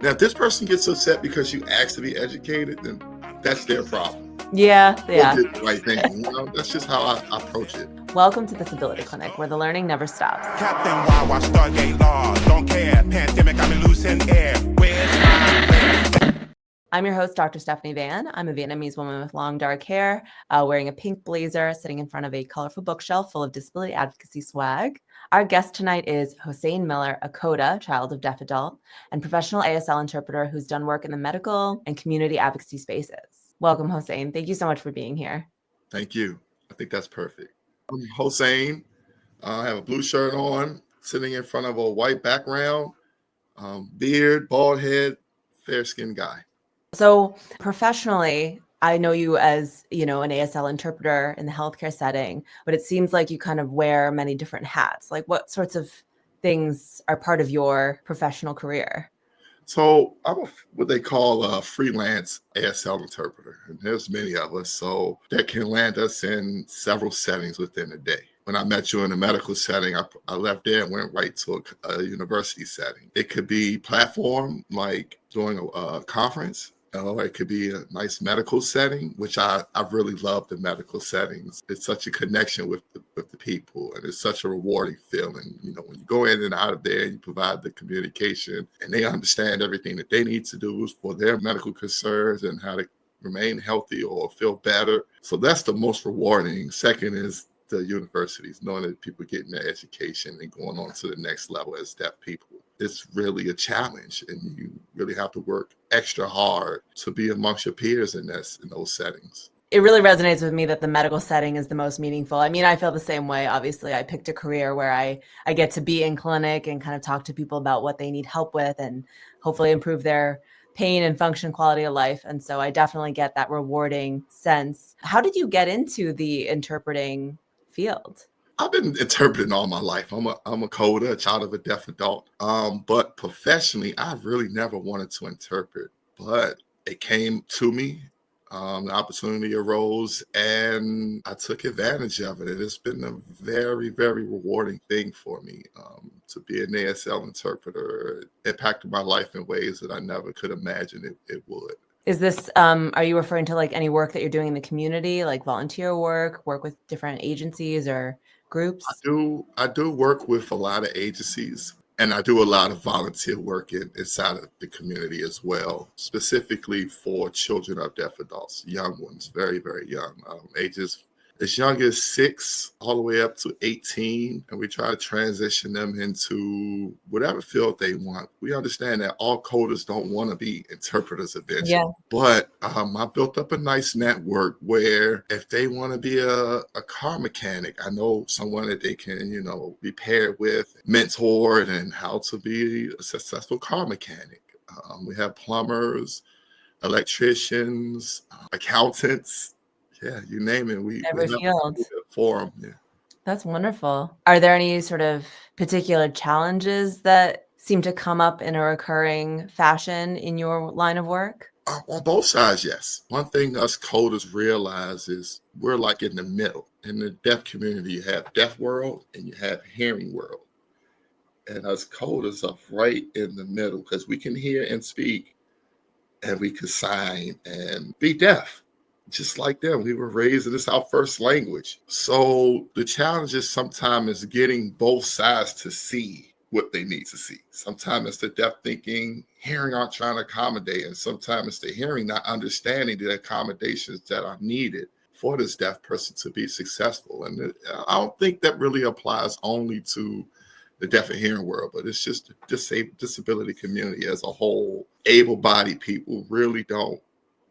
Now, if this person gets upset because you asked to be educated, then that's their problem. Yeah. Go get the right thing. That's just how I approach it. Welcome to Disability Clinic, where the learning never stops. Captain Wawa, Stargate Law, don't care. Pandemic, I'm in loose in air. Where's my I'm your host, Dr. Stephanie Van. I'm a Vietnamese woman with long dark hair, wearing a pink blazer, sitting in front of a colorful bookshelf full of disability advocacy swag. Our guest tonight is Hossein Miller, a CODA, child of deaf adult, and professional ASL interpreter who's done work in the medical and community advocacy spaces. Welcome, Hossein. Thank you so much for being here. Thank you. I think that's perfect. I'm Hossein. I have a blue shirt on, sitting in front of a white background, beard, bald head, fair-skinned guy. So professionally, I know you as, an ASL interpreter in the healthcare setting, but it seems like you kind of wear many different hats. Like, what sorts of things are part of your professional career? So I'm what they call a freelance ASL interpreter. And there's many of us, so that can land us in several settings within a day. When I met you in a medical setting, I left there and went right to a university setting. It could be platform, like doing a conference. Or it could be a nice medical setting, which I really love the medical settings. It's such a connection with the people, and it's such a rewarding feeling. When you go in and out of there, and you provide the communication, and they understand everything that they need to do for their medical concerns and how to remain healthy or feel better. So that's the most rewarding. Second is the universities, knowing that people getting their education and going on to the next level as deaf people. It's really a challenge, and you really have to work extra hard to be amongst your peers in those settings. It really resonates with me that the medical setting is the most meaningful. I mean, I feel the same way. Obviously, I picked a career where I get to be in clinic and kind of talk to people about what they need help with and hopefully improve their pain and function, quality of life. And so I definitely get that rewarding sense. How did you get into the interpreting field? I've been interpreting all my life. I'm a CODA, a child of a deaf adult. But professionally, I really never wanted to interpret. But it came to me. The opportunity arose, and I took advantage of it. And it's been a very, very rewarding thing for me to be an ASL interpreter. It impacted my life in ways that I never could imagine it would. Is this, are you referring to like any work that you're doing in the community, like volunteer work with different agencies or groups? I do work with a lot of agencies, and I do a lot of volunteer work inside of the community as well, specifically for children of deaf adults, young ones, very, very young, ages as young as 6 all the way up to 18. And we try to transition them into whatever field they want. We understand that all CODAs don't want to be interpreters eventually. Yeah. But I built up a nice network where if they want to be a car mechanic, I know someone that they can, be paired with, mentored, and how to be a successful car mechanic. We have plumbers, electricians, accountants. Yeah, you name it. We every field for them. Yeah. That's wonderful. Are there any sort of particular challenges that seem to come up in a recurring fashion in your line of work? On both sides, yes. One thing us CODAs realize is we're like in the middle. In the deaf community, you have deaf world and you have hearing world. And us CODAs are right in the middle because we can hear and speak, and we can sign and be deaf. Just like them, we were raised in this our first language. So the challenge is sometimes getting both sides to see what they need to see. Sometimes it's the deaf thinking, hearing aren't trying to accommodate, and sometimes it's the hearing not understanding the accommodations that are needed for this deaf person to be successful. And I don't think that really applies only to the deaf and hearing world, but it's just the disability community as a whole. Able-bodied people really don't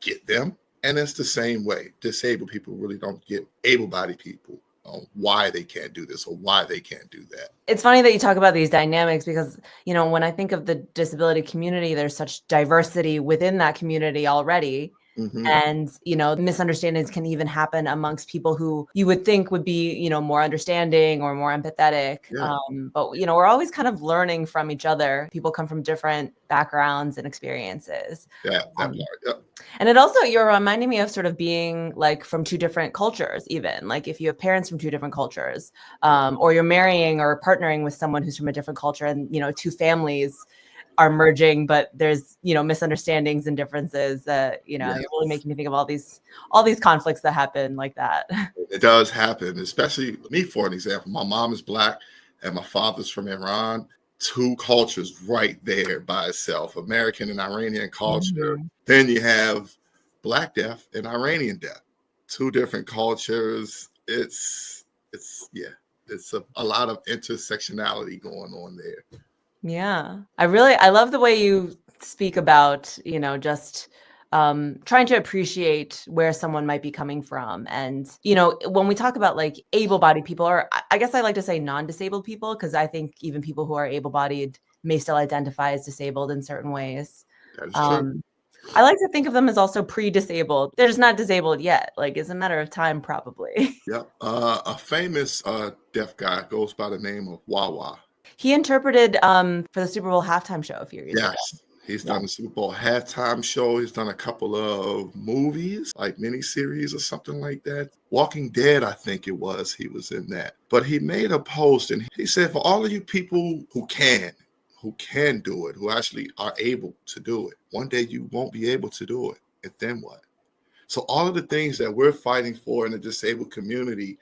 get them. And it's the same way. Disabled people really don't get able-bodied people on why they can't do this or why they can't do that. It's funny that you talk about these dynamics because, when I think of the disability community, there's such diversity within that community already. Mm-hmm. And, misunderstandings can even happen amongst people who you would think would be, more understanding or more empathetic. Yeah. But, we're always kind of learning from each other. People come from different backgrounds and experiences. Yeah. And it also, you're reminding me of sort of being like from two different cultures, even like if you have parents from two different cultures, or you're marrying or partnering with someone who's from a different culture and, two families are merging, but there's, misunderstandings and differences that, Yes. you're really making me think of all these conflicts that happen like that. It does happen, especially me, for an example. My mom is Black and my father's from Iran. Two cultures right there by itself, American and Iranian culture. Mhm. Then you have Black death and Iranian death. Two different cultures. It's a lot of intersectionality going on there. Yeah. I love the way you speak about, just trying to appreciate where someone might be coming from. And, when we talk about like able-bodied people, or I guess I like to say non-disabled people, because I think even people who are able-bodied may still identify as disabled in certain ways. That is true. I like to think of them as also pre-disabled. They're just not disabled yet. Like, it's a matter of time, probably. Yep. A famous deaf guy goes by the name of Wawa. He interpreted for the Super Bowl halftime show a few years ago. Yes. He's done the Super Bowl halftime show. He's done a couple of movies, like miniseries or something like that. Walking Dead, I think it was. He was in that. But he made a post and he said, for all of you people who can do it, who actually are able to do it, one day you won't be able to do it. And then what? So all of the things that we're fighting for in the disabled community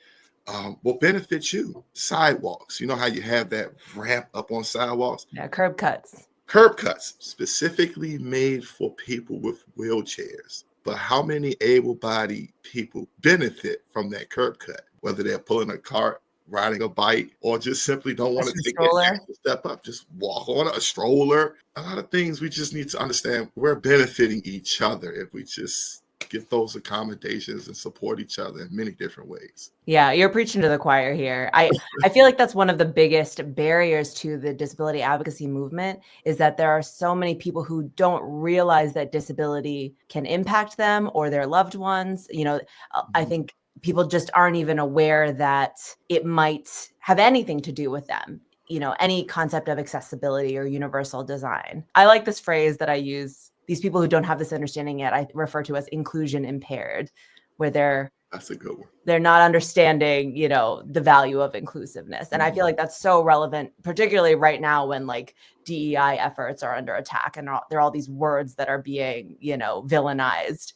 will benefit you. Sidewalks. You know how you have that ramp up on sidewalks? Yeah, curb cuts. Curb cuts specifically made for people with wheelchairs. But how many able-bodied people benefit from that curb cut? Whether they're pulling a cart, riding a bike, or just simply don't want to take that extra step up, just walk on a stroller. A lot of things we just need to understand. We're benefiting each other if we just give those accommodations and support each other in many different ways. Yeah, you're preaching to the choir here. I feel like that's one of the biggest barriers to the disability advocacy movement, is that there are so many people who don't realize that disability can impact them or their loved ones. I think people just aren't even aware that it might have anything to do with them. Any concept of accessibility or universal design. I like this phrase that I use. These people who don't have this understanding yet, I refer to as inclusion-impaired, where that's a good one. They're not understanding, the value of inclusiveness. And I feel like that's so relevant, particularly right now when like DEI efforts are under attack and there are all these words that are being, villainized,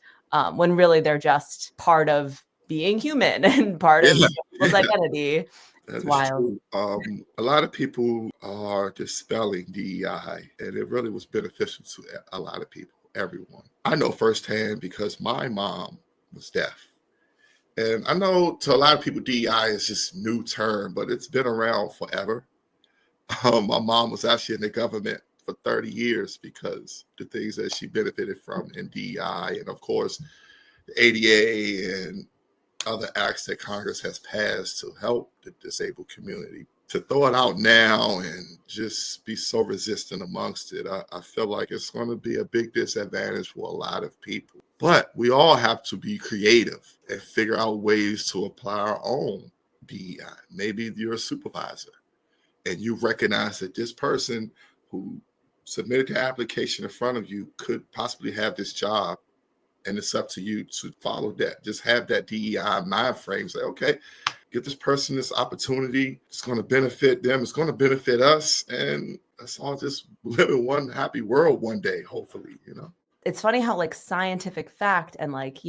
when really they're just part of being human and part of people's identity. That is true. A lot of people are dispelling DEI, and it really was beneficial to a lot of people, everyone. I know firsthand because my mom was deaf. And I know to a lot of people, DEI is just a new term, but it's been around forever. My mom was actually in the government for 30 years because the things that she benefited from in DEI, and of course, the ADA and other acts that Congress has passed to help the disabled community. To throw it out now and just be so resistant amongst it, I feel like it's going to be a big disadvantage for a lot of people. But we all have to be creative and figure out ways to apply our own DEI. Maybe you're a supervisor and you recognize that this person who submitted the application in front of you could possibly have this job. And it's up to you to follow that. Just have that DEI mind frame. Say, okay, give this person this opportunity. It's going to benefit them. It's going to benefit us. And let's all just live in one happy world one day, hopefully, It's funny how like scientific fact and like,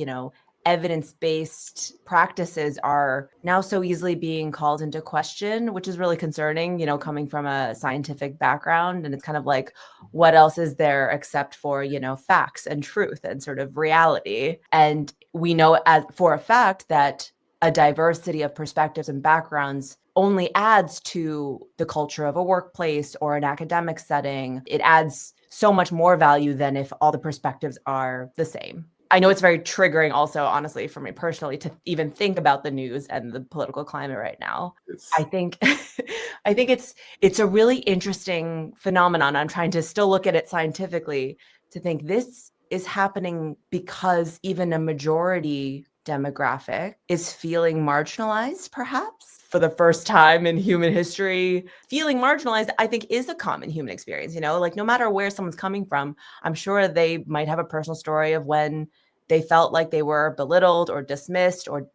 evidence-based practices are now so easily being called into question, which is really concerning, coming from a scientific background. And it's kind of like, what else is there except for, facts and truth and sort of reality? And we know for a fact that a diversity of perspectives and backgrounds only adds to the culture of a workplace or an academic setting. It adds so much more value than if all the perspectives are the same. I know it's very triggering also, honestly, for me personally, to even think about the news and the political climate right now. I think it's a really interesting phenomenon. I'm trying to still look at it scientifically to think this is happening because even a majority demographic is feeling marginalized, perhaps for the first time in human history. Feeling marginalized, I think, is a common human experience. Like no matter where someone's coming from, I'm sure they might have a personal story of when they felt like they were belittled or dismissed or,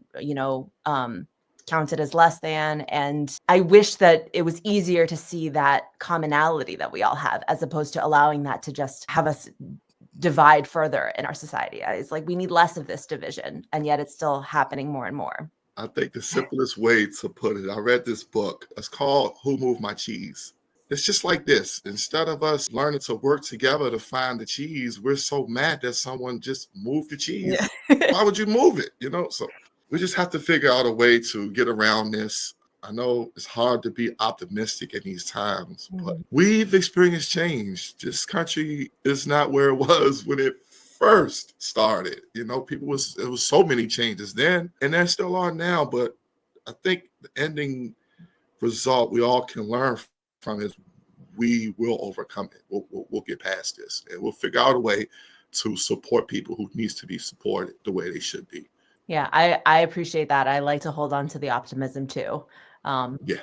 counted as less than. And I wish that it was easier to see that commonality that we all have, as opposed to allowing that to just have us divide further in our society. It's like we need less of this division, and yet it's still happening more and more. I think the simplest way to put it, I read this book. It's called Who Moved My Cheese? It's just like this. Instead of us learning to work together to find the cheese, we're so mad that someone just moved the cheese. Yeah. Why would you move it? So we just have to figure out a way to get around this. I know it's hard to be optimistic in these times, but we've experienced change. This country is not where it was when it first started. It was so many changes then, and there still are now. But I think the ending result we all can learn from is we will overcome it. We'll get past this, and we'll figure out a way to support people who needs to be supported the way they should be. Yeah, I appreciate that. I like to hold on to the optimism too. Yeah.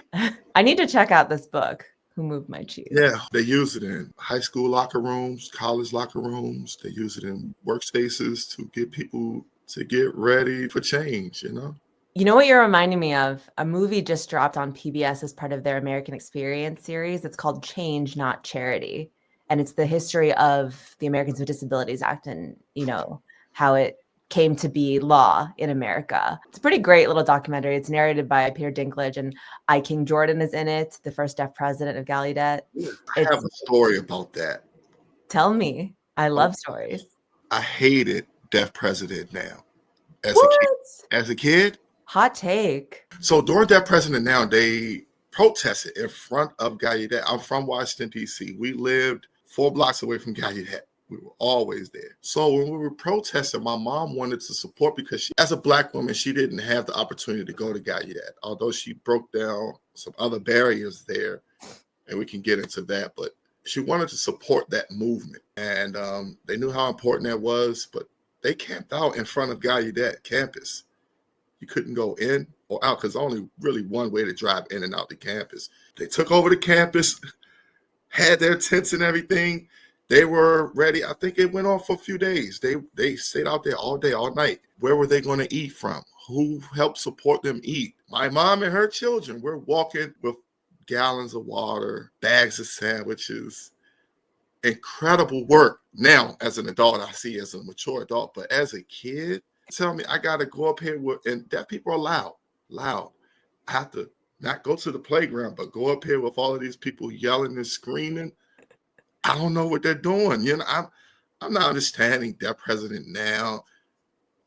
I need to check out this book, Who Moved My Cheese? Yeah, they use it in high school locker rooms, college locker rooms. They use it in workspaces to get people to get ready for change, You know what you're reminding me of? A movie just dropped on PBS as part of their American Experience series. It's called Change, Not Charity. And it's the history of the Americans with Disabilities Act and, how it came to be law in America. It's a pretty great little documentary. It's narrated by Peter Dinklage, and I. King Jordan is in it, the first deaf president of Gallaudet. I have a story about that. Tell me. I love stories. I hated deaf president now. What? As a kid. Hot take. So during Deaf President Now, they protested in front of Gallaudet. I'm from Washington, D.C. We lived 4 blocks away from Gallaudet. We were always there. So when we were protesting, my mom wanted to support because as a Black woman, she didn't have the opportunity to go to Gallaudet, although she broke down some other barriers there, and we can get into that. But she wanted to support that movement, and they knew how important that was, but they camped out in front of Gallaudet campus. You couldn't go in or out because only really one way to drive in and out the campus. They took over the campus, had their tents and everything. They were ready. I think it went on for a few days. They stayed out there all day, all night. Where were they going to eat from? Who helped support them eat? My mom and her children were walking with gallons of water, bags of sandwiches. Incredible work. Now, as an adult, I see as a mature adult, but as a kid, tell me I got to go up here and deaf people are loud. I have to not go to the playground, but go up here with all of these people yelling and screaming. I don't know what they're doing. I'm not understanding deaf president now.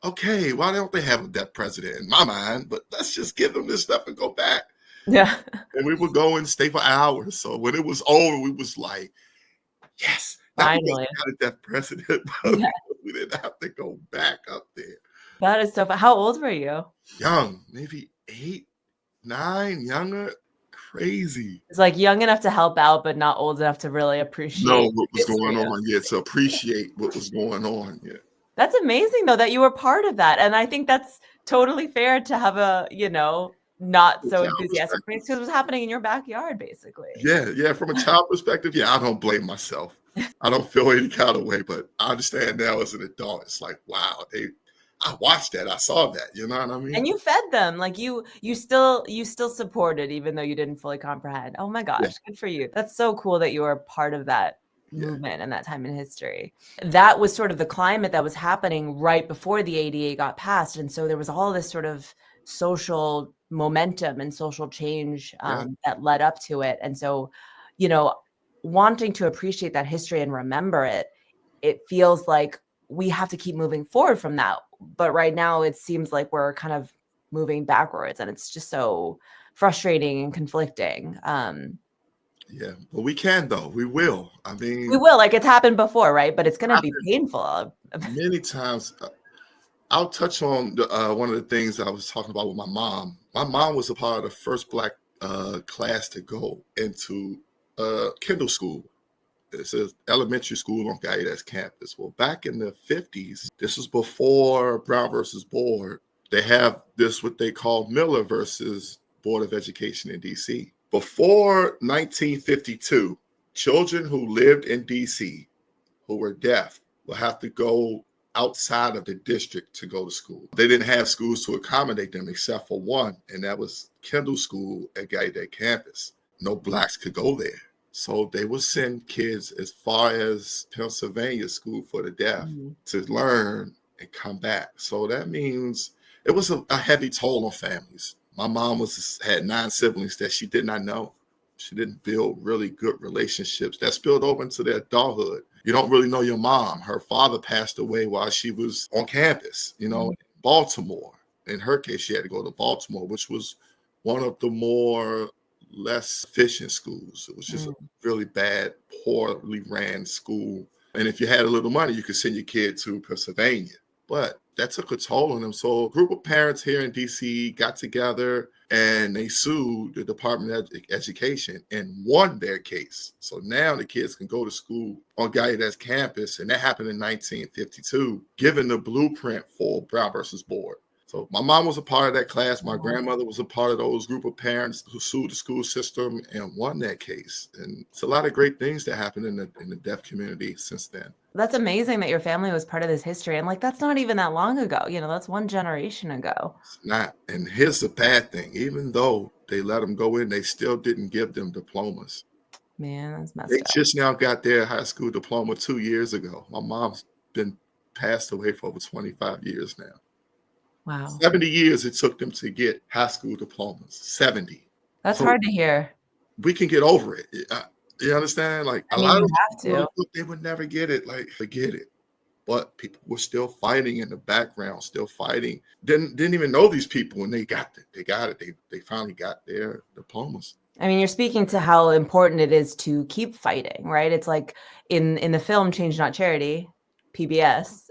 Okay, why don't they have a deaf president in my mind? But let's just give them this stuff and go back. Yeah. And we would go and stay for hours. So when it was over, we was like, yes, finally got a deaf president, but we didn't have to go back up there. That is so fun. How old were you? Young, maybe 8, 9, younger. Crazy. It's like young enough to help out, but not old enough to really appreciate what was going on. Yeah, to appreciate what was going on. Yeah. That's amazing, though, that you were part of that. And I think that's totally fair to have a, not so enthusiastic because it was happening in your backyard, basically. Yeah. From a child perspective, I don't blame myself. I don't feel any kind of way, but I understand now as an adult. It's like, wow, I watched that. I saw that. You know what I mean? And you fed them. Like you still supported, even though you didn't fully comprehend. Oh my gosh, Good for you. That's so cool that you were part of that movement and that time in history. That was sort of the climate that was happening right before the ADA got passed. And so there was all this sort of social momentum and social change that led up to it. And so, wanting to appreciate that history and remember it, it feels like we have to keep moving forward from that. But right now it seems like we're kind of moving backwards, and it's just so frustrating and conflicting. But we can, though. We will. I mean, we will. Like it's happened before, right? But it's going to be painful. Many times. I'll touch on one of the things I was talking about with my mom. My mom was a part of the first Black class to go into Kendall School. It's an elementary school on Gallaudet's campus. Well, back in the 50s, this was before Brown versus Board. They have this, what they call Miller versus Board of Education in D.C. Before 1952, children who lived in D.C. who were deaf will have to go outside of the district to go to school. They didn't have schools to accommodate them except for one, and that was Kendall School at Gallaudet campus. No Blacks could go there. So they would send kids as far as Pennsylvania School for the Deaf to learn and come back. So that means it was a heavy toll on families. My mom had 9 siblings that she did not know. She didn't build really good relationships that spilled over into their adulthood. You don't really know your mom. Her father passed away while she was on campus, in Baltimore. In her case, she had to go to Baltimore, which was one of the less efficient schools. It was just a really bad, poorly ran school. And if you had a little money, you could send your kid to Pennsylvania. But that took a toll on them. So a group of parents here in DC got together and they sued the Department of Education and won their case. So now the kids can go to school on Gallaudet's campus, and that happened in 1952, given the blueprint for Brown versus Board. So my mom was a part of that class. My grandmother was a part of those group of parents who sued the school system and won that case. And it's a lot of great things that happened in the deaf community since then. That's amazing that your family was part of this history. And that's not even that long ago. That's one generation ago. It's not. And here's the bad thing. Even though they let them go in, they still didn't give them diplomas. Man, that's messed up. They just now got their high school diploma 2 years ago. My mom's been passed away for over 25 years now. Wow. 70 years it took them to get high school diplomas. 70. That's hard to hear. We can get over it. You understand? Like a lot of people, they would never get it. Like, forget it. But people were still fighting in the background, still fighting. Didn't even know these people when they got it. They got it. They finally got their diplomas. I mean, you're speaking to how important it is to keep fighting, right? It's like in the film Change Not Charity, PBS,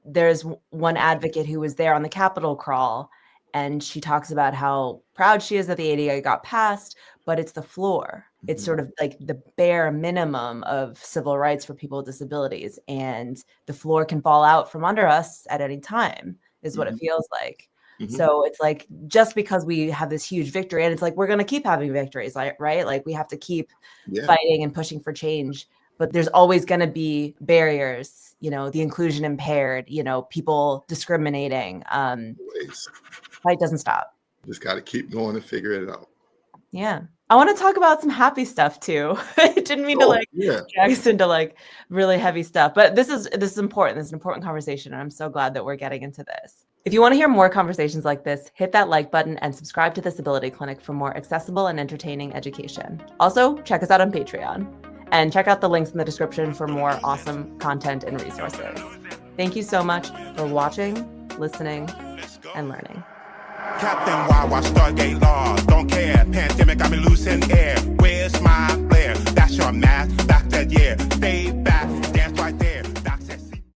there's one advocate who was there on the Capitol crawl, and she talks about how proud she is that the ADA got passed, but it's the floor. It's sort of like the bare minimum of civil rights for people with disabilities, and the floor can fall out from under us at any time, is what it feels like. So it's like, just because we have this huge victory, and it's like, we're going to keep having victories, right? Like, we have to keep fighting and pushing for change. But there's always going to be barriers, the inclusion-impaired, people discriminating. Fight doesn't stop. Just got to keep going and figure it out. Yeah. I want to talk about some happy stuff too. I didn't mean to drag us into really heavy stuff, but this is important. This is an important conversation, and I'm so glad that we're getting into this. If you want to hear more conversations like this, hit that like button and subscribe to Disability Clinic for more accessible and entertaining education. Also, check us out on Patreon. And check out the links in the description for more awesome content and resources. Thank you so much for watching, listening, and learning. Captain Wawa, Stargate laws, don't care. Pandemic, I'm in loose in air. Where's my flare? That's your math, back that year. Stay back.